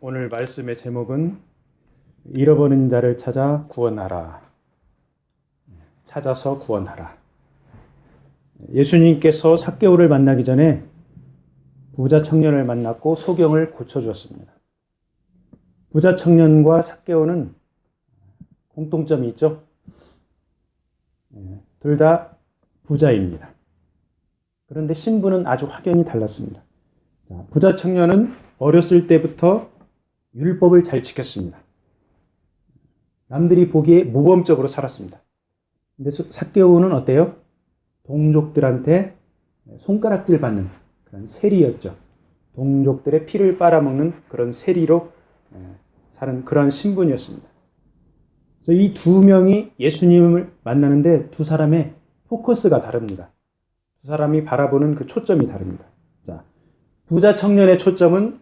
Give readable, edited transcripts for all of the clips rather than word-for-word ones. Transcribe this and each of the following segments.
오늘 말씀의 제목은 잃어버린 자를 찾아 구원하라. 찾아서 구원하라. 예수님께서 삭개오를 만나기 전에 부자 청년을 만났고 소경을 고쳐주었습니다. 부자 청년과 삭개오는 공통점이 있죠. 둘 다 부자입니다. 그런데 신분은 아주 확연히 달랐습니다. 부자 청년은 어렸을 때부터 율법을 잘 지켰습니다. 남들이 보기에 모범적으로 살았습니다. 근데 삭개오는 어때요? 동족들한테 손가락질 받는 그런 세리였죠. 동족들의 피를 빨아먹는 그런 세리로 사는 그런 신분이었습니다. 그래서 이 두 명이 예수님을 만나는데 두 사람의 포커스가 다릅니다. 두 사람이 바라보는 그 초점이 다릅니다. 자, 부자 청년의 초점은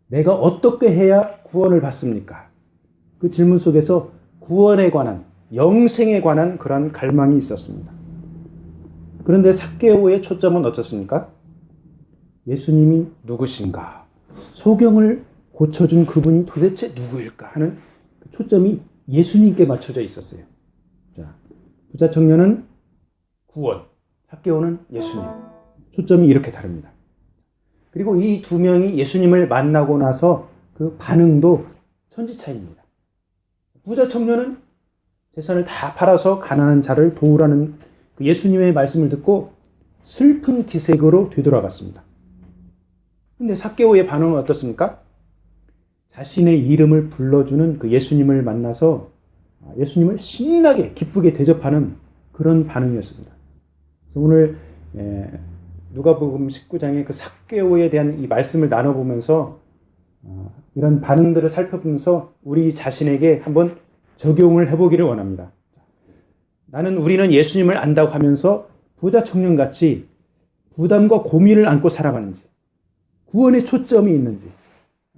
내가 어떻게 해야 구원을 받습니까? 그 질문 속에서 구원에 관한, 영생에 관한 그런 갈망이 있었습니다. 그런데 삭개오의 초점은 어떻습니까? 예수님이 누구신가? 소경을 고쳐준 그분이 도대체 누구일까? 하는 초점이 예수님께 맞춰져 있었어요. 자, 부자 청년은 구원, 삭개오는 예수님. 초점이 이렇게 다릅니다. 그리고 이 두 명이 예수님을 만나고 나서 그 반응도 천지차이입니다. 부자 청년은 재산을 다 팔아서 가난한 자를 도우라는 그 예수님의 말씀을 듣고 슬픈 기색으로 되돌아갔습니다. 근데 삭개오의 반응은 어떻습니까? 자신의 이름을 불러주는 그 예수님을 만나서 예수님을 신나게 기쁘게 대접하는 그런 반응이었습니다. 그래서 오늘 누가복음 19장의 그 삭개오에 대한 이 말씀을 나눠보면서 이런 반응들을 살펴보면서 우리 자신에게 한번 적용을 해보기를 원합니다. 우리는 예수님을 안다고 하면서 부자 청년같이 부담과 고민을 안고 살아가는지, 구원의 초점이 있는지,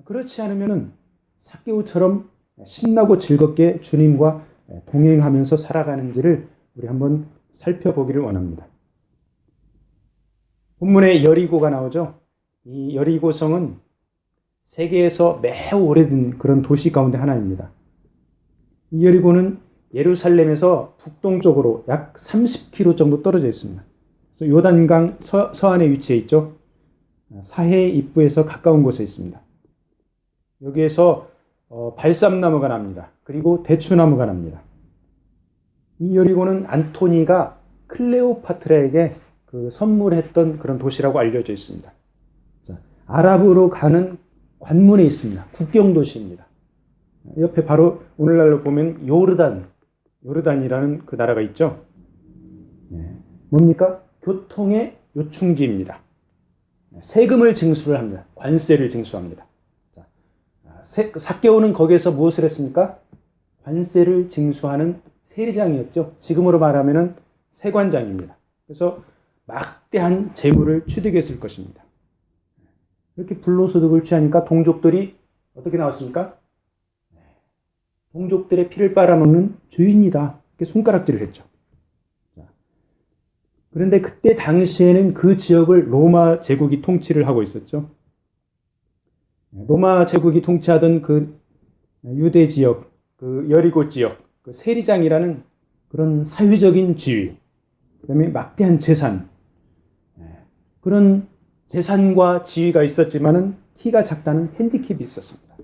그렇지 않으면 삭개오처럼 신나고 즐겁게 주님과 동행하면서 살아가는지를 우리 한번 살펴보기를 원합니다. 본문에 여리고가 나오죠. 이 여리고성은 세계에서 매우 오래된 그런 도시 가운데 하나입니다. 이 여리고는 예루살렘에서 북동쪽으로 약 30km 정도 떨어져 있습니다. 그래서 요단강 서안에 위치해 있죠. 사해 입구에서 가까운 곳에 있습니다. 여기에서 발삼나무가 납니다. 그리고 대추나무가 납니다. 이 여리고는 안토니가 클레오파트라에게 선물했던 그런 도시라고 알려져 있습니다. 자, 아랍으로 가는 관문에 있습니다. 국경 도시입니다. 옆에 바로 오늘날로 보면 요르단이라는 그 나라가 있죠. 뭡니까? 교통의 요충지입니다. 세금을 징수를 합니다. 관세를 징수합니다. 삭개오는 거기에서 무엇을 했습니까? 관세를 징수하는 세리장이었죠. 지금으로 말하면 세관장입니다. 그래서 막대한 재물을 취득했을 것입니다. 이렇게 불로소득을 취하니까 동족들이 어떻게 나왔습니까? 동족들의 피를 빨아먹는 죄인이다. 이렇게 손가락질을 했죠. 그런데 그때 당시에는 그 지역을 로마 제국이 통치를 하고 있었죠. 로마 제국이 통치하던 그 유대 지역, 그 여리고 지역, 그 세리장이라는 그런 사회적인 지위, 그다음에 막대한 재산, 그런 재산과 지위가 있었지만은 키가 작다는 핸디캡이 있었습니다.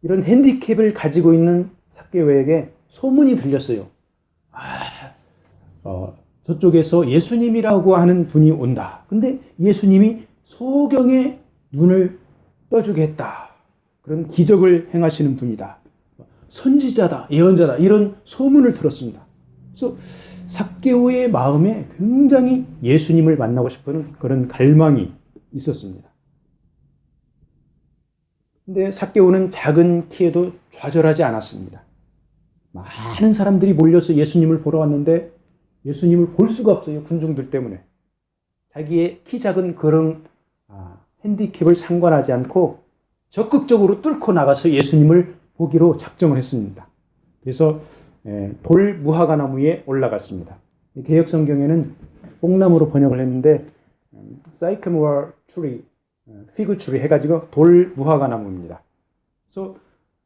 이런 핸디캡을 가지고 있는 삭개오에게 소문이 들렸어요. 저쪽에서 예수님이라고 하는 분이 온다. 근데 예수님이 소경의 눈을 떠주겠다. 그런 기적을 행하시는 분이다. 선지자다, 예언자다. 이런 소문을 들었습니다. 그래서 삭개오의 마음에 굉장히 예수님을 만나고 싶은 그런 갈망이 있었습니다. 근데 삭개오는 작은 키에도 좌절하지 않았습니다. 많은 사람들이 몰려서 예수님을 보러 왔는데 예수님을 볼 수가 없어요. 군중들 때문에. 자기의 키 작은 그런 핸디캡을 상관하지 않고 적극적으로 뚫고 나가서 예수님을 보기로 작정을 했습니다. 그래서 돌 무화과나무에 올라갔습니다. 개역 성경에는 뽕나무로 번역을 했는데 sycamore tree, 피그추리 해가지고 돌 무화과 나무입니다. 그래서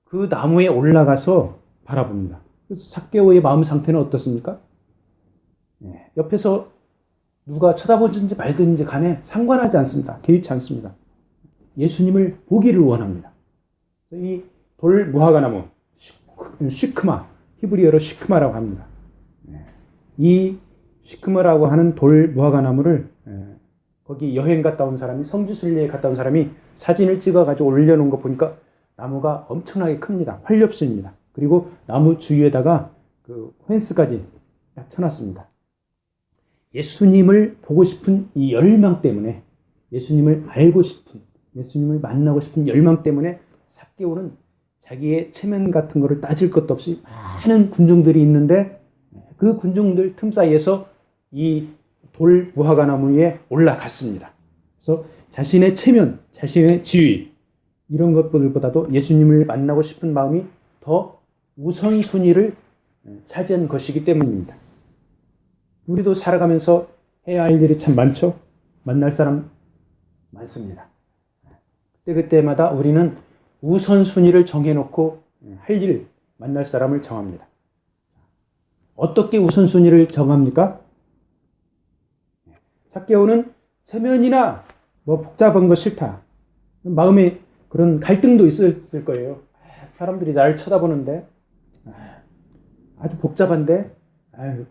그 나무에 올라가서 바라봅니다. 그래서 삭개오의 마음 상태는 어떻습니까? 옆에서 누가 쳐다보든지 말든지 간에 상관하지 않습니다. 개의치 않습니다. 예수님을 보기를 원합니다. 이 돌 무화과 나무, 시크마, 히브리어로 시크마라고 합니다. 이 시크마라고 하는 돌 무화과 나무를 거기 여행 갔다 온 사람이, 성지순례에 갔다 온 사람이 사진을 찍어가지고 올려놓은 거 보니까 나무가 엄청나게 큽니다. 활렵습니다. 그리고 나무 주위에다가 그 펜스까지 딱 쳐놨습니다. 예수님을 보고 싶은 이 열망 때문에, 예수님을 알고 싶은, 예수님을 만나고 싶은 열망 때문에 삭개오는 자기의 체면 같은 거를 따질 것도 없이 많은 군중들이 있는데 그 군중들 틈 사이에서 이 돌 무화과 나무 위에 올라갔습니다. 그래서 자신의 체면, 자신의 지위 이런 것들보다도 예수님을 만나고 싶은 마음이 더 우선순위를 차지한 것이기 때문입니다. 우리도 살아가면서 해야 할 일이 참 많죠. 만날 사람 많습니다. 그때마다 우리는 우선순위를 정해놓고 할 일, 만날 사람을 정합니다. 어떻게 우선순위를 정합니까? 삭개오는 체면이나 뭐 복잡한 거 싫다. 마음에 그런 갈등도 있었을 거예요. 사람들이 나를 쳐다보는데 아주 복잡한데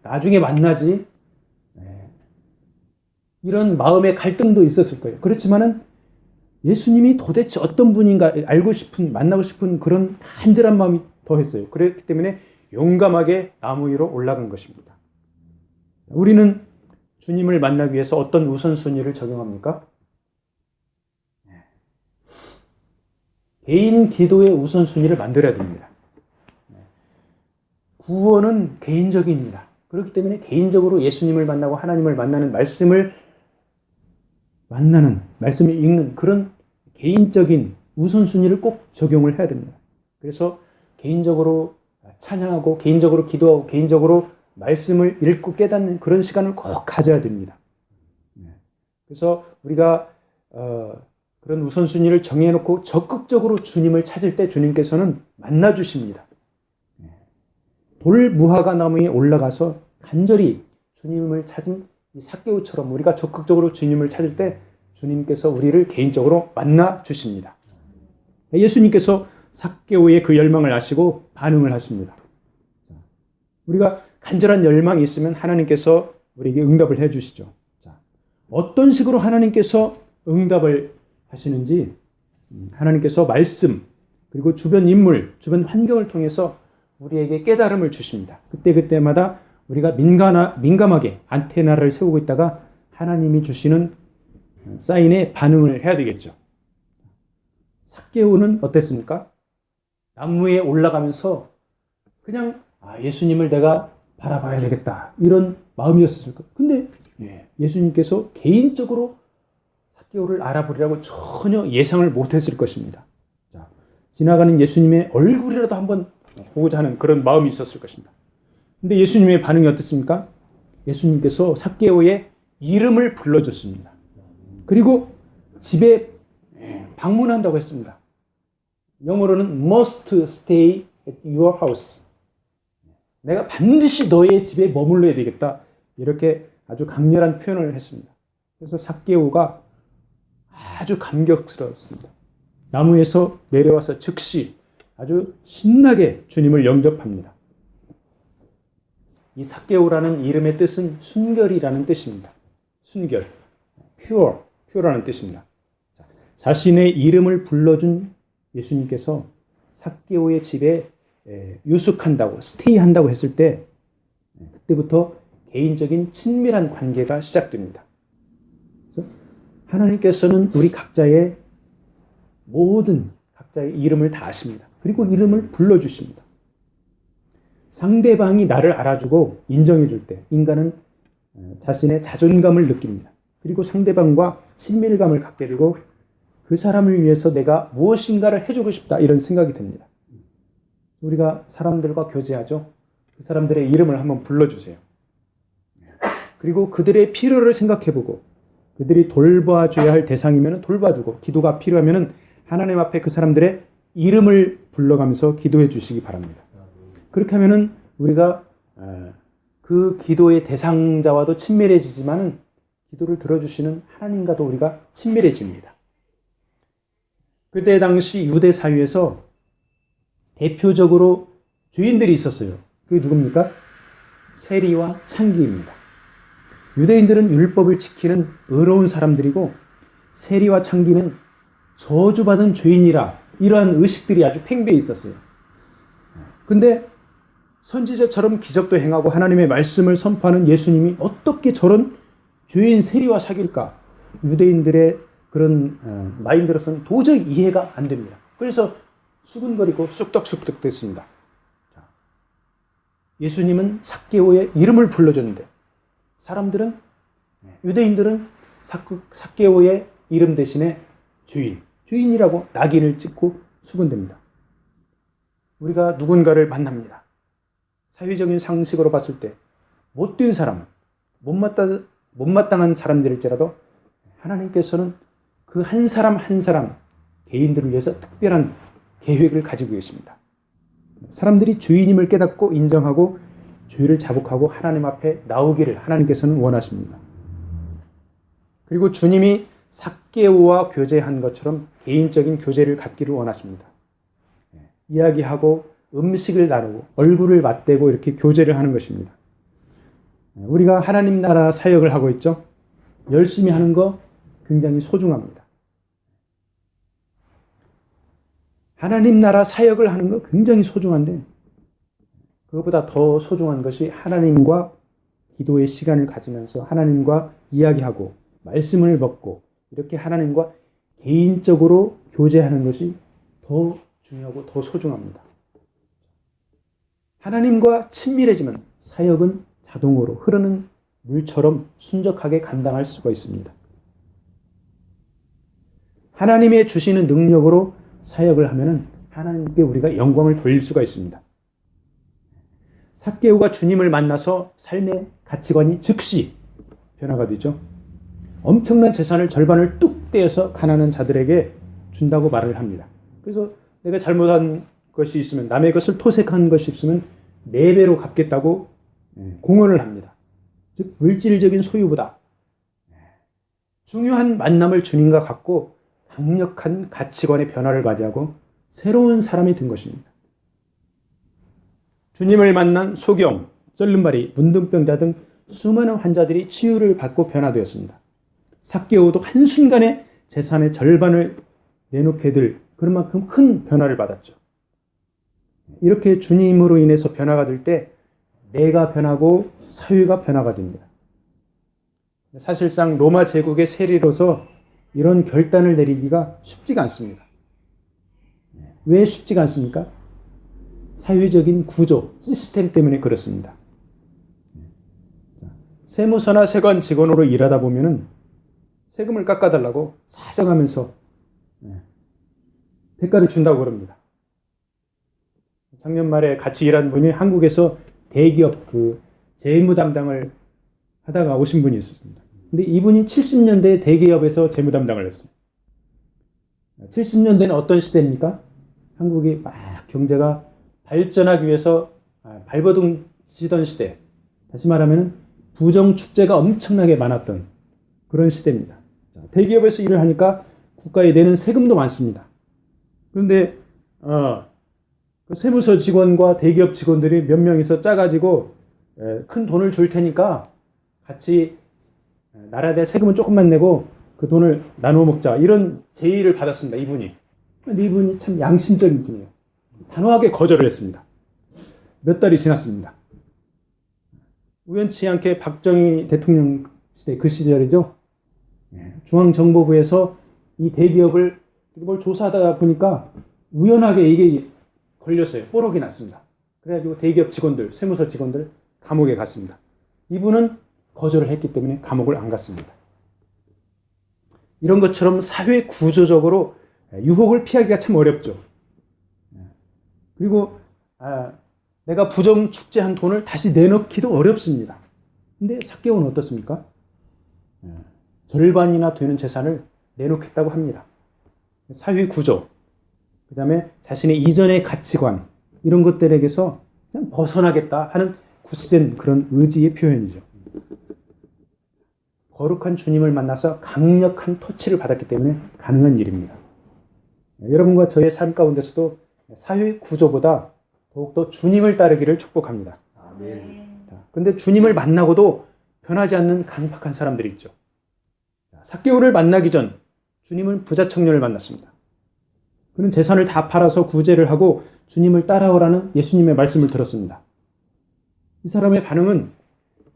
나중에 만나지. 이런 마음의 갈등도 있었을 거예요. 그렇지만은 예수님이 도대체 어떤 분인가 알고 싶은, 만나고 싶은 그런 간절한 마음이 더했어요. 그렇기 때문에 용감하게 나무 위로 올라간 것입니다. 우리는 주님을 만나기 위해서 어떤 우선순위를 적용합니까? 개인 기도의 우선순위를 만들어야 됩니다. 구원은 개인적입니다. 그렇기 때문에 개인적으로 예수님을 만나고 하나님을 만나는 말씀을 읽는 그런 개인적인 우선순위를 꼭 적용을 해야 됩니다. 그래서 개인적으로 찬양하고, 개인적으로 기도하고, 개인적으로 말씀을 읽고 깨닫는 그런 시간을 꼭 가져야 됩니다. 그래서 우리가 그런 우선순위를 정해놓고 적극적으로 주님을 찾을 때 주님께서는 만나주십니다. 돌 무화과 나무에 올라가서 간절히 주님을 찾은 이 삭개오처럼 우리가 적극적으로 주님을 찾을 때 주님께서 우리를 개인적으로 만나 주십니다. 예수님께서 삭개오의 그 열망을 아시고 반응을 하십니다. 우리가 간절한 열망이 있으면 하나님께서 우리에게 응답을 해 주시죠. 어떤 식으로 하나님께서 응답을 하시는지 하나님께서 말씀 그리고 주변 인물, 주변 환경을 통해서 우리에게 깨달음을 주십니다. 그때마다 우리가 민감하게 안테나를 세우고 있다가 하나님이 주시는 사인에 반응을 해야 되겠죠. 삭개오는 어땠습니까? 나무에 올라가면서 그냥 예수님을 내가 바라봐야 되겠다 이런 마음이었을 거예요. 근데 예수님께서 개인적으로 삭개오를 알아보리라고 전혀 예상을 못했을 것입니다. 지나가는 예수님의 얼굴이라도 한번 보고자 하는 그런 마음이 있었을 것입니다. 근데 예수님의 반응이 어땠습니까? 예수님께서 삭개오의 이름을 불러줬습니다. 그리고 집에 방문한다고 했습니다. 영어로는 must stay at your house. 내가 반드시 너의 집에 머물러야 되겠다. 이렇게 아주 강렬한 표현을 했습니다. 그래서 삭개오가 아주 감격스러웠습니다. 나무에서 내려와서 즉시 아주 신나게 주님을 영접합니다. 이 삭개오라는 이름의 뜻은 순결이라는 뜻입니다. 순결, pure라는 뜻입니다. 자신의 이름을 불러준 예수님께서 삭개오의 집에 유숙한다고, 스테이한다고 했을 때 그때부터 개인적인 친밀한 관계가 시작됩니다. 그래서 하나님께서는 우리 각자의 이름을 다 아십니다. 그리고 이름을 불러주십니다. 상대방이 나를 알아주고 인정해 줄 때 인간은 자신의 자존감을 느낍니다. 그리고 상대방과 친밀감을 갖게 되고 그 사람을 위해서 내가 무엇인가를 해주고 싶다 이런 생각이 듭니다. 우리가 사람들과 교제하죠. 그 사람들의 이름을 한번 불러주세요. 그리고 그들의 필요를 생각해보고 그들이 돌봐줘야 할 대상이면 돌봐주고, 기도가 필요하면 하나님 앞에 그 사람들의 이름을 불러가면서 기도해 주시기 바랍니다. 그렇게 하면 우리가 그 기도의 대상자와도 친밀해지지만 기도를 들어주시는 하나님과도 우리가 친밀해집니다. 그때 당시 유대 사회에서 대표적으로 죄인들이 있었어요. 그게 누굽니까? 세리와 창기입니다. 유대인들은 율법을 지키는 의로운 사람들이고, 세리와 창기는 저주받은 죄인이라, 이러한 의식들이 아주 팽배해 있었어요. 근데 선지자처럼 기적도 행하고 하나님의 말씀을 선포하는 예수님이 어떻게 저런 죄인 세리와 사귈까? 유대인들의 그런 마인드로서는 도저히 이해가 안 됩니다. 그래서 수근거리고 쑥덕쑥덕 됐습니다. 예수님은 삭개오의 이름을 불러줬는데, 사람들은, 유대인들은 삭개오의 이름 대신에 죄인이라고 낙인을 찍고 수군됩니다. 우리가 누군가를 만납니다. 사회적인 상식으로 봤을 때 못된 사람, 못마땅한 사람들일지라도 하나님께서는 그 한 사람 한 사람 개인들을 위해서 특별한 계획을 가지고 계십니다. 사람들이 죄인임을 깨닫고 인정하고 죄를 자복하고 하나님 앞에 나오기를 하나님께서는 원하십니다. 그리고 주님이 삭개오와 교제한 것처럼 개인적인 교제를 갖기를 원하십니다. 이야기하고 음식을 나누고 얼굴을 맞대고 이렇게 교제를 하는 것입니다. 우리가 하나님 나라 사역을 하고 있죠. 열심히 하는 거 굉장히 소중합니다. 하나님 나라 사역을 하는 거 굉장히 소중한데, 그것보다 더 소중한 것이 하나님과 기도의 시간을 가지면서 하나님과 이야기하고 말씀을 먹고 이렇게 하나님과 개인적으로 교제하는 것이 더 중요하고 더 소중합니다. 하나님과 친밀해지면 사역은 자동으로 흐르는 물처럼 순적하게 감당할 수가 있습니다. 하나님의 주시는 능력으로 사역을 하면 하나님께 우리가 영광을 돌릴 수가 있습니다. 삭개오가 주님을 만나서 삶의 가치관이 즉시 변화가 되죠. 엄청난 재산을 절반을 뚝 떼어서 가난한 자들에게 준다고 말을 합니다. 그래서 내가 잘못한 것이 있으면, 남의 것을 토색한 것이 있으면 4배로 갚겠다고 공언을 합니다. 즉 물질적인 소유보다 중요한 만남을 주님과 갖고 강력한 가치관의 변화를 맞이하고 새로운 사람이 된 것입니다. 주님을 만난 소경, 썰름발이, 문둥병자 등 수많은 환자들이 치유를 받고 변화되었습니다. 삭개오도 한순간에 재산의 절반을 내놓게 될 그런 만큼 큰 변화를 받았죠. 이렇게 주님으로 인해서 변화가 될 때 내가 변하고 사회가 변화가 됩니다. 사실상 로마 제국의 세리로서 이런 결단을 내리기가 쉽지가 않습니다. 왜 쉽지가 않습니까? 사회적인 구조, 시스템 때문에 그렇습니다. 세무서나 세관 직원으로 일하다 보면은 세금을 깎아달라고 사정하면서 대가를 준다고 그럽니다. 작년 말에 같이 일한 분이 한국에서 대기업 그 재무 담당을 하다가 오신 분이 있었습니다. 근데 이분이 70년대 대기업에서 재무 담당을 했어요. 70년대는 어떤 시대입니까? 한국이 막 경제가 발전하기 위해서 발버둥 치던 시대. 다시 말하면 부정축제가 엄청나게 많았던 그런 시대입니다. 대기업에서 일을 하니까 국가에 내는 세금도 많습니다. 그런데 그 세무서 직원과 대기업 직원들이 몇 명이서 짜가지고 큰 돈을 줄 테니까 같이 나라에 세금은 조금만 내고 그 돈을 나누어 먹자, 이런 제의를 받았습니다. 이분이. 근데 이분이 참 양심적인 분이에요. 단호하게 거절을 했습니다. 몇 달이 지났습니다. 우연치 않게 박정희 대통령 시대, 그 시절이죠. 중앙정보부에서 이 대기업을 뭘 조사하다 보니까 우연하게 이게 걸렸어요. 뽀록이 났습니다. 그래가지고 대기업 직원들, 세무서 직원들 감옥에 갔습니다. 이분은 거절을 했기 때문에 감옥을 안 갔습니다. 이런 것처럼 사회 구조적으로 유혹을 피하기가 참 어렵죠. 그리고 내가 부정축제한 돈을 다시 내놓기도 어렵습니다. 근데 삭개오는 어떻습니까? 절반이나 되는 재산을 내놓겠다고 합니다. 사회 구조, 그 다음에 자신의 이전의 가치관, 이런 것들에게서 그냥 벗어나겠다 하는 굳센 그런 의지의 표현이죠. 거룩한 주님을 만나서 강력한 터치를 받았기 때문에 가능한 일입니다. 여러분과 저의 삶 가운데서도 사회 구조보다 더욱더 주님을 따르기를 축복합니다. 그런데 주님을 만나고도 변하지 않는 강박한 사람들이 있죠. 삭개오를 만나기 전 주님은 부자 청년을 만났습니다. 그는 재산을 다 팔아서 구제를 하고 주님을 따라오라는 예수님의 말씀을 들었습니다. 이 사람의 반응은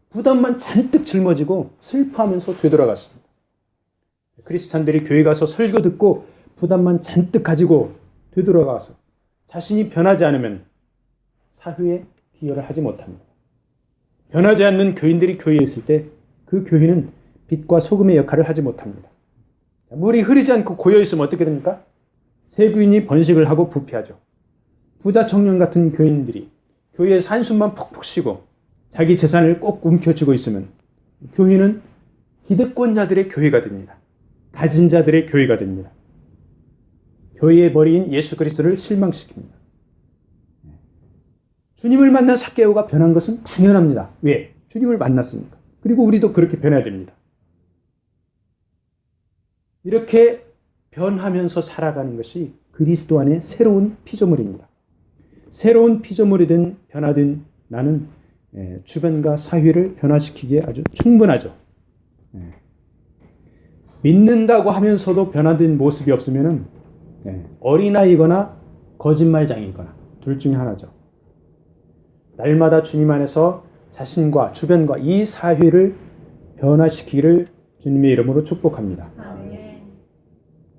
부담만 잔뜩 짊어지고 슬퍼하면서 되돌아갔습니다. 크리스찬들이 교회 가서 설교 듣고 부담만 잔뜩 가지고 되돌아가서 자신이 변하지 않으면 사회에 기여를 하지 못합니다. 변하지 않는 교인들이 교회에 있을 때 그 교회는 빛과 소금의 역할을 하지 못합니다. 물이 흐르지 않고 고여있으면 어떻게 됩니까? 세균이 번식을 하고 부패하죠. 부자 청년 같은 교인들이 교회에서 한숨만 푹푹 쉬고 자기 재산을 꼭 움켜쥐고 있으면 교회는 기득권자들의 교회가 됩니다. 가진 자들의 교회가 됩니다. 교회의 머리인 예수 그리스도를 실망시킵니다. 주님을 만난 삭개오가 변한 것은 당연합니다. 왜? 주님을 만났으니까. 그리고 우리도 그렇게 변해야 됩니다. 이렇게 변하면서 살아가는 것이 그리스도 안의 새로운 피조물입니다. 새로운 피조물이 된 변화된 나는 주변과 사회를 변화시키기에 아주 충분하죠. 믿는다고 하면서도 변화된 모습이 없으면 어린아이거나 거짓말장이거나 둘 중에 하나죠. 날마다 주님 안에서 자신과 주변과 이 사회를 변화시키기를 주님의 이름으로 축복합니다.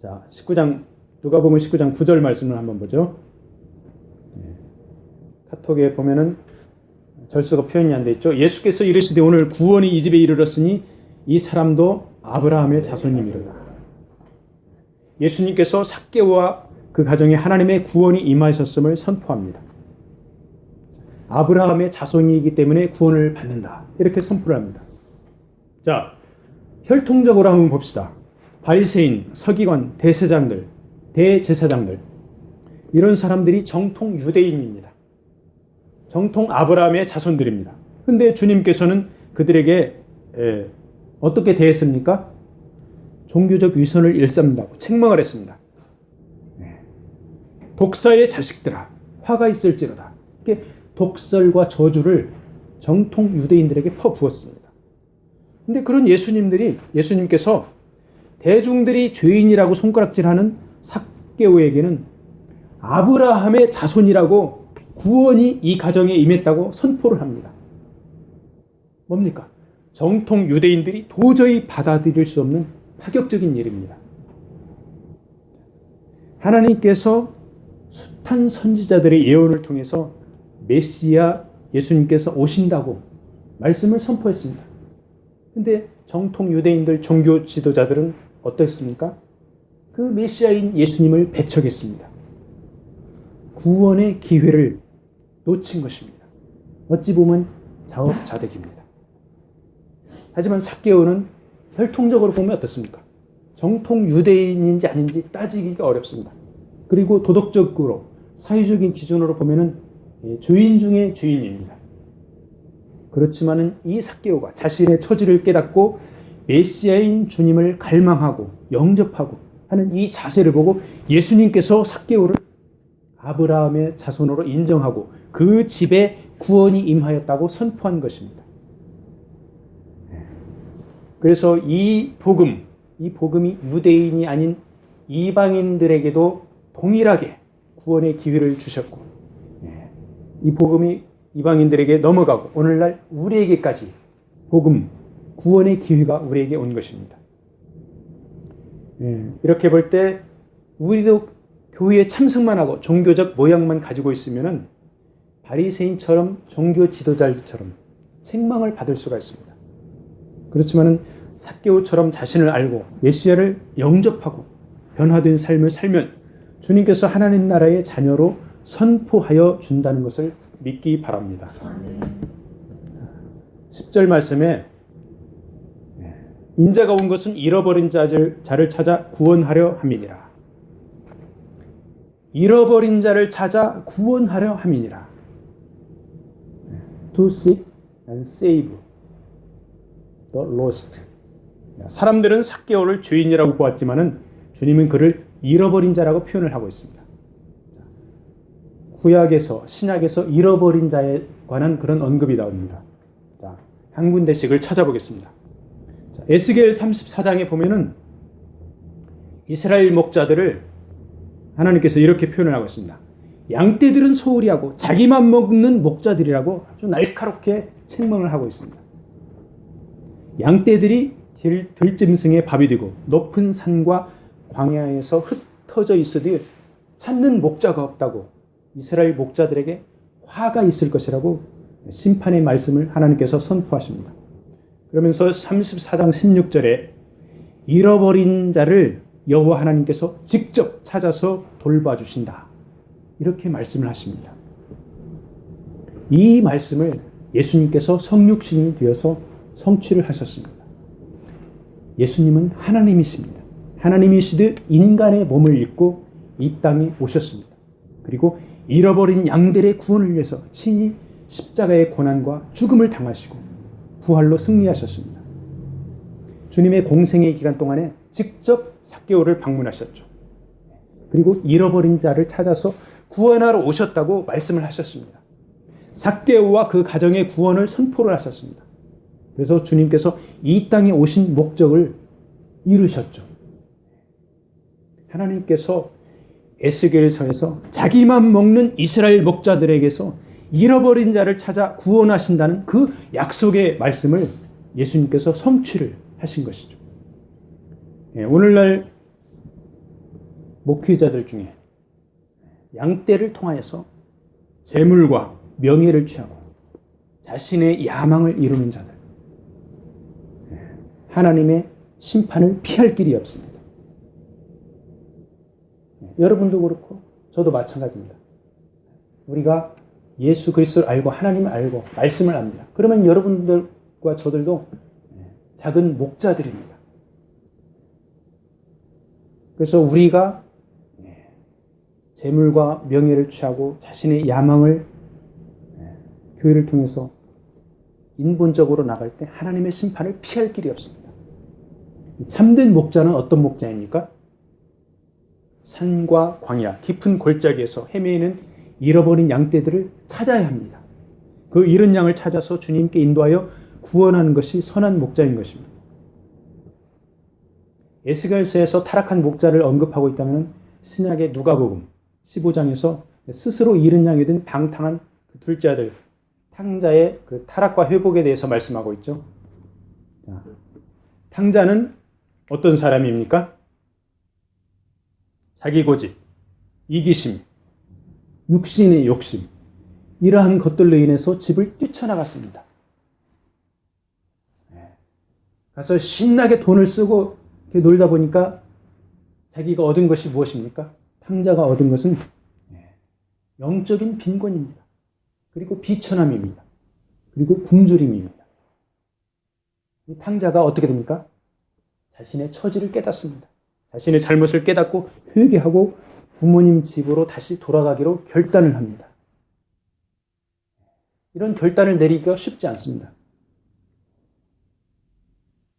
자, 19장 누가복음 19장 9절 말씀을 한번 보죠. 카톡에 보면은 절수가 표현이 안 돼 있죠. 예수께서 이르시되 오늘 구원이 이 집에 이르렀으니 이 사람도 아브라함의 자손이미로다. 예수님께서 삭개오와 그 가정에 하나님의 구원이 임하셨음을 선포합니다. 아브라함의 자손이기 때문에 구원을 받는다. 이렇게 선포를 합니다. 자, 혈통적으로 한번 봅시다. 바리새인, 서기관, 대제사장들 이런 사람들이 정통 유대인입니다. 정통 아브라함의 자손들입니다. 그런데 주님께서는 그들에게 어떻게 대했습니까? 종교적 위선을 일삼는다고 책망을 했습니다. 독사의 자식들아, 화가 있을지로다. 이렇게 독설과 저주를 정통 유대인들에게 퍼부었습니다. 그런데 그런 예수님께서 대중들이 죄인이라고 손가락질하는 삭개오에게는 아브라함의 자손이라고 구원이 이 가정에 임했다고 선포를 합니다. 뭡니까? 정통 유대인들이 도저히 받아들일 수 없는 파격적인 일입니다. 하나님께서 숱한 선지자들의 예언을 통해서 메시아 예수님께서 오신다고 말씀을 선포했습니다. 그런데 정통 유대인들 종교 지도자들은 어떻습니까? 그 메시아인 예수님을 배척했습니다. 구원의 기회를 놓친 것입니다. 어찌 보면 자업자득입니다. 하지만 삭개오는 혈통적으로 보면 어떻습니까? 정통 유대인인지 아닌지 따지기가 어렵습니다. 그리고 도덕적으로 사회적인 기준으로 보면은 죄인 중에 죄인입니다. 그렇지만은 이 삭개오가 자신의 처지를 깨닫고 메시아인 주님을 갈망하고 영접하고 하는 이 자세를 보고 예수님께서 삭개오를 아브라함의 자손으로 인정하고 그 집에 구원이 임하였다고 선포한 것입니다. 그래서 이 복음이 유대인이 아닌 이방인들에게도 동일하게 구원의 기회를 주셨고, 이 복음이 이방인들에게 넘어가고 오늘날 우리에게까지 구원의 기회가 우리에게 온 것입니다. 이렇게 볼 때 우리도 교회에 참석만 하고 종교적 모양만 가지고 있으면은 바리새인처럼 종교 지도자들처럼 책망을 받을 수가 있습니다. 그렇지만은 삭개오처럼 자신을 알고 메시아를 영접하고 변화된 삶을 살면 주님께서 하나님 나라의 자녀로 선포하여 준다는 것을 믿기 바랍니다. 10절 말씀에 인자가 온 것은 잃어버린 자를 찾아 구원하려 함이니라. 잃어버린 자를 찾아 구원하려 함이니라. To seek and save the lost. 사람들은 삭개오를 죄인이라고 보았지만은 주님은 그를 잃어버린 자라고 표현을 하고 있습니다. 구약에서 신약에서 잃어버린 자에 관한 그런 언급이 나옵니다. 자, 한 군데씩을 찾아보겠습니다. 자, 에스겔 34장에 보면은 이스라엘 목자들을 하나님께서 이렇게 표현을 하고 있습니다. 양떼들은 소홀히 하고 자기만 먹는 목자들이라고 아주 날카롭게 책망을 하고 있습니다. 양떼들이 들짐승의 밥이 되고 높은 산과 광야에서 흩어져 있으되 찾는 목자가 없다고 이스라엘 목자들에게 화가 있을 것이라고 심판의 말씀을 하나님께서 선포하십니다. 그러면서 34장 16절에 잃어버린 자를 여호와 하나님께서 직접 찾아서 돌봐주신다. 이렇게 말씀을 하십니다. 이 말씀을 예수님께서 성육신이 되어서 성취를 하셨습니다. 예수님은 하나님이십니다. 하나님이시듯 인간의 몸을 입고 이 땅에 오셨습니다. 그리고 잃어버린 양들의 구원을 위해서 친히 십자가의 고난과 죽음을 당하시고 부활로 승리하셨습니다. 주님의 공생의 기간 동안에 직접 삭개오를 방문하셨죠. 그리고 잃어버린 자를 찾아서 구원하러 오셨다고 말씀을 하셨습니다. 삭개오와 그 가정의 구원을 선포를 하셨습니다. 그래서 주님께서 이 땅에 오신 목적을 이루셨죠. 하나님께서 에스겔서에서 자기만 먹는 이스라엘 목자들에게서 잃어버린 자를 찾아 구원하신다는 그 약속의 말씀을 예수님께서 성취를 하신 것이죠. 오늘날 목회자들 중에 양떼를 통하여서 재물과 명예를 취하고 자신의 야망을 이루는 자들, 하나님의 심판을 피할 길이 없습니다. 여러분도 그렇고 저도 마찬가지입니다. 우리가 예수 그리스도를 알고 하나님을 알고 말씀을 압니다. 그러면 여러분들과 저들도 작은 목자들입니다. 그래서 우리가 재물과 명예를 취하고 자신의 야망을 교회를 통해서 인본적으로 나갈 때 하나님의 심판을 피할 길이 없습니다. 참된 목자는 어떤 목자입니까? 산과 광야, 깊은 골짜기에서 헤매이는 잃어버린 양떼들을 찾아야 합니다. 그 잃은 양을 찾아서 주님께 인도하여 구원하는 것이 선한 목자인 것입니다. 에스겔서에서 타락한 목자를 언급하고 있다면 신약의 누가복음 15장에서 스스로 잃은 양이 된 방탕한 그 둘째 아들 탕자의 그 타락과 회복에 대해서 말씀하고 있죠. 자, 탕자는 어떤 사람입니까? 자기 고집, 이기심, 육신의 욕심, 이러한 것들로 인해서 집을 뛰쳐나갔습니다. 가서 신나게 돈을 쓰고 놀다 보니까 자기가 얻은 것이 무엇입니까? 탕자가 얻은 것은 영적인 빈곤입니다. 그리고 비천함입니다. 그리고 굶주림입니다. 이 탕자가 어떻게 됩니까? 자신의 처지를 깨닫습니다. 자신의 잘못을 깨닫고 회개하고 부모님 집으로 다시 돌아가기로 결단을 합니다. 이런 결단을 내리기가 쉽지 않습니다.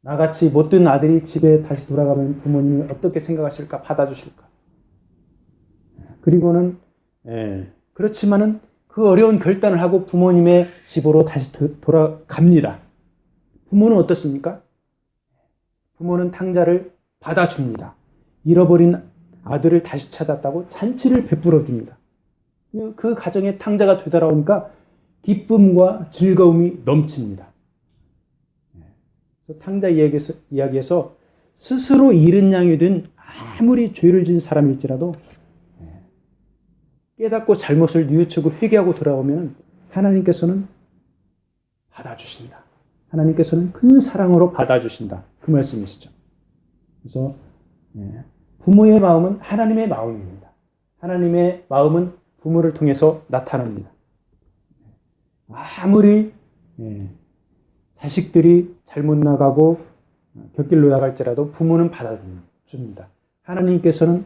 나같이 못된 아들이 집에 다시 돌아가면 부모님이 어떻게 생각하실까? 받아주실까? 그리고는 그렇지만은 그 어려운 결단을 하고 부모님의 집으로 다시 돌아갑니다. 부모는 어떻습니까? 부모는 탕자를 받아줍니다. 잃어버린 아들을 다시 찾았다고 잔치를 베풀어 줍니다. 그 가정에 탕자가 되돌아오니까 기쁨과 즐거움이 넘칩니다. 그래서 탕자 이야기에서 스스로 잃은 양이 된 아무리 죄를 지은 사람일지라도 깨닫고 잘못을 뉘우치고 회개하고 돌아오면 하나님께서는 받아주신다. 하나님께서는 큰 사랑으로 받아주신다. 그 말씀이시죠. 그래서 부모의 마음은 하나님의 마음입니다. 하나님의 마음은 부모를 통해서 나타납니다. 아무리 자식들이 잘못 나가고 곁길로 나갈지라도 부모는 받아줍니다. 하나님께서는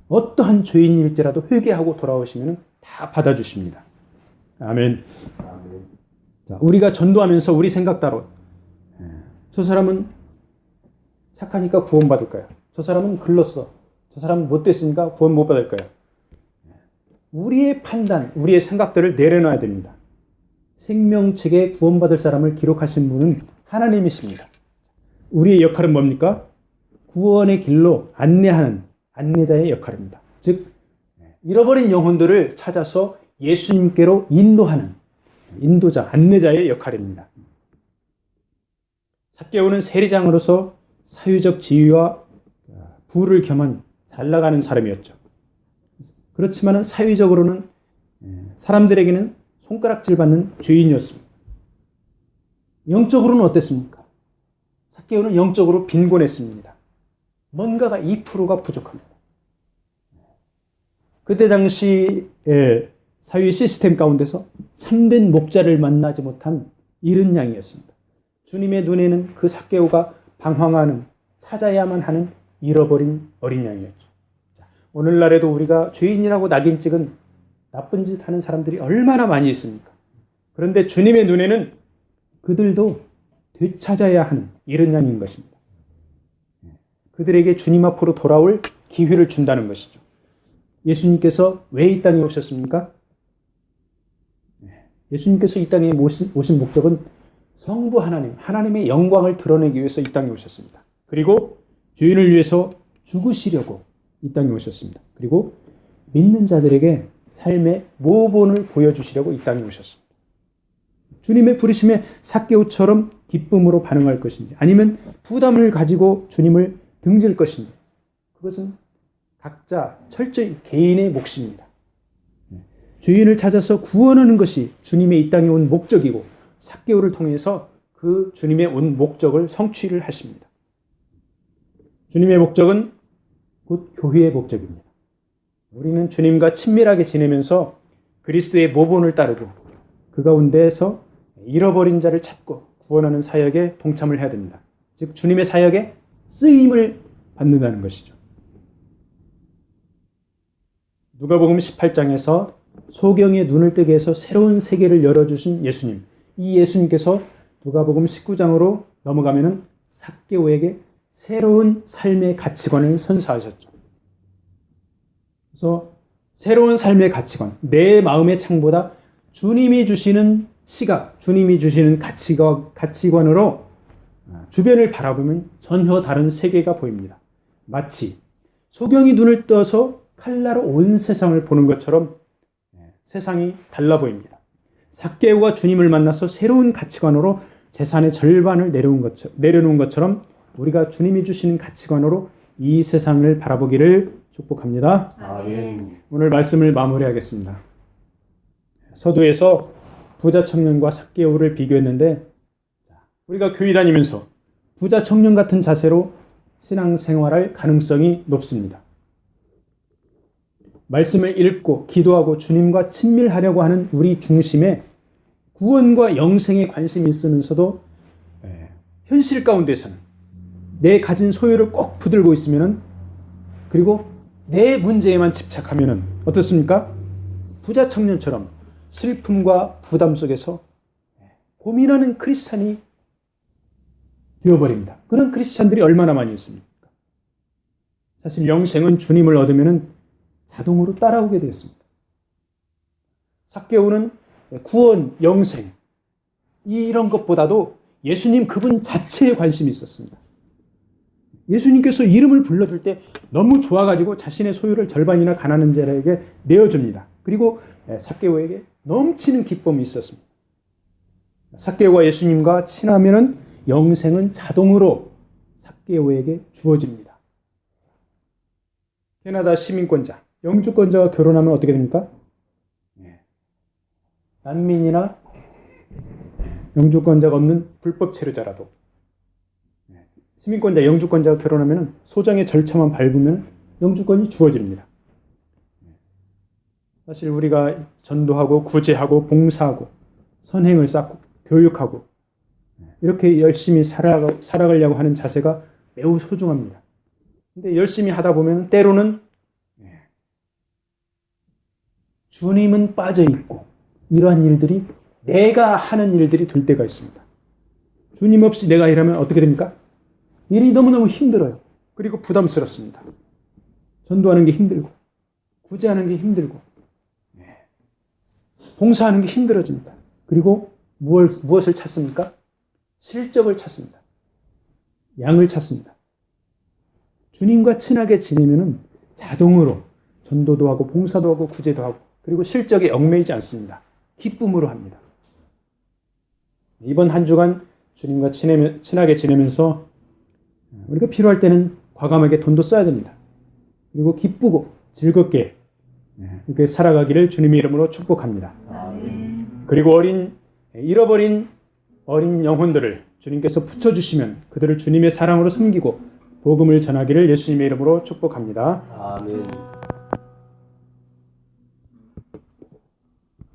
어떠한 죄인일지라도 회개하고 돌아오시면 다 받아주십니다. 아멘. 자, 우리가 전도하면서 우리 생각 따로 저 사람은 착하니까 구원받을까요? 저 사람은 글렀어. 저 사람은 못됐으니까 구원 못 받을까요? 우리의 판단, 우리의 생각들을 내려놔야 됩니다. 생명책에 구원받을 사람을 기록하신 분은 하나님이십니다. 우리의 역할은 뭡니까? 구원의 길로 안내하는 안내자의 역할입니다. 즉 잃어버린 영혼들을 찾아서 예수님께로 인도하는 인도자, 안내자의 역할입니다. 삭개오는 세리장으로서 사회적 지위와 부를 겸한 잘 나가는 사람이었죠. 그렇지만 사회적으로는 사람들에게는 손가락질 받는 죄인이었습니다. 영적으로는 어땠습니까? 삭개오는 영적으로 빈곤했습니다. 뭔가가 2%가 부족합니다. 그때 당시의 사회 시스템 가운데서 참된 목자를 만나지 못한 이른 양이었습니다. 주님의 눈에는 그 삭개오가 방황하는, 찾아야만 하는 잃어버린 어린 양이었죠. 오늘날에도 우리가 죄인이라고 낙인 찍은 나쁜 짓 하는 사람들이 얼마나 많이 있습니까? 그런데 주님의 눈에는 그들도 되찾아야 하는 이른 양인 것입니다. 그들에게 주님 앞으로 돌아올 기회를 준다는 것이죠. 예수님께서 왜 이 땅에 오셨습니까? 예수님께서 이 땅에 오신 목적은 성부 하나님, 하나님의 영광을 드러내기 위해서 이 땅에 오셨습니다. 그리고 죄인을 위해서 죽으시려고 이 땅에 오셨습니다. 그리고 믿는 자들에게 삶의 모본을 보여주시려고 이 땅에 오셨습니다. 주님의 부르심에 삭개오처럼 기쁨으로 반응할 것인지 아니면 부담을 가지고 주님을 등질 것인지 그것은 각자 철저히 개인의 몫입니다. 죄인을 찾아서 구원하는 것이 주님의 이 땅에 온 목적이고 삭개오를 통해서 그 주님의 온 목적을 성취를 하십니다. 주님의 목적은 곧 교회의 목적입니다. 우리는 주님과 친밀하게 지내면서 그리스도의 모본을 따르고 그 가운데에서 잃어버린 자를 찾고 구원하는 사역에 동참을 해야 됩니다. 즉 주님의 사역에 쓰임을 받는다는 것이죠. 누가복음 18장에서 소경의 눈을 뜨게 해서 새로운 세계를 열어주신 예수님. 이 예수님께서 누가복음 19장으로 넘어가면은 삭개오에게 새로운 삶의 가치관을 선사하셨죠. 그래서 새로운 삶의 가치관, 내 마음의 창보다 주님이 주시는 시각, 주님이 주시는 가치관으로 주변을 바라보면 전혀 다른 세계가 보입니다. 마치 소경이 눈을 떠서 칼라로 온 세상을 보는 것처럼 세상이 달라 보입니다. 삭개오가 주님을 만나서 새로운 가치관으로 재산의 절반을 내려놓은 것처럼 우리가 주님이 주시는 가치관으로 이 세상을 바라보기를 축복합니다. 아멘. 오늘 말씀을 마무리하겠습니다. 서두에서 부자 청년과 삭개오를 비교했는데 우리가 교회 다니면서 부자 청년 같은 자세로 신앙생활할 가능성이 높습니다. 말씀을 읽고 기도하고 주님과 친밀하려고 하는 우리 중심에 구원과 영생에 관심이 있으면서도 현실 가운데서는 내 가진 소유를 꼭 붙들고 있으면 그리고 내 문제에만 집착하면 어떻습니까? 부자 청년처럼 슬픔과 부담 속에서 고민하는 크리스찬이 되어버립니다. 그런 크리스찬들이 얼마나 많이 있습니까? 사실 영생은 주님을 얻으면 자동으로 따라오게 되었습니다. 삭개오는 구원, 영생 이런 것보다도 예수님 그분 자체에 관심이 있었습니다. 예수님께서 이름을 불러줄 때 너무 좋아가지고 자신의 소유를 절반이나 가난한 자에게 내어줍니다. 그리고 삭개오에게 넘치는 기쁨이 있었습니다. 삭개오가 예수님과 친하면 영생은 자동으로 삭개오에게 주어집니다. 캐나다 시민권자, 영주권자와 결혼하면 어떻게 됩니까? 난민이나 영주권자가 없는 불법 체류자라도 시민권자, 영주권자가 결혼하면 소정의 절차만 밟으면 영주권이 주어집니다. 사실 우리가 전도하고 구제하고 봉사하고 선행을 쌓고 교육하고 이렇게 열심히 살아가려고 하는 자세가 매우 소중합니다. 근데 열심히 하다 보면 때로는 주님은 빠져 있고 이러한 일들이 내가 하는 일들이 될 때가 있습니다. 주님 없이 내가 일하면 어떻게 됩니까? 일이 너무너무 힘들어요. 그리고 부담스럽습니다. 전도하는 게 힘들고 구제하는 게 힘들고 봉사하는 게 힘들어집니다. 그리고 무엇을 찾습니까? 실적을 찾습니다. 양을 찾습니다. 주님과 친하게 지내면은 자동으로 전도도 하고 봉사도 하고 구제도 하고 그리고 실적에 얽매이지 않습니다. 기쁨으로 합니다. 이번 한 주간 주님과 친하게 지내면서 우리가 필요할 때는 과감하게 돈도 써야 됩니다. 그리고 기쁘고 즐겁게 이렇게 살아가기를 주님의 이름으로 축복합니다. 그리고 잃어버린 어린 영혼들을 주님께서 붙여주시면 그들을 주님의 사랑으로 섬기고 복음을 전하기를 예수님의 이름으로 축복합니다. 아멘.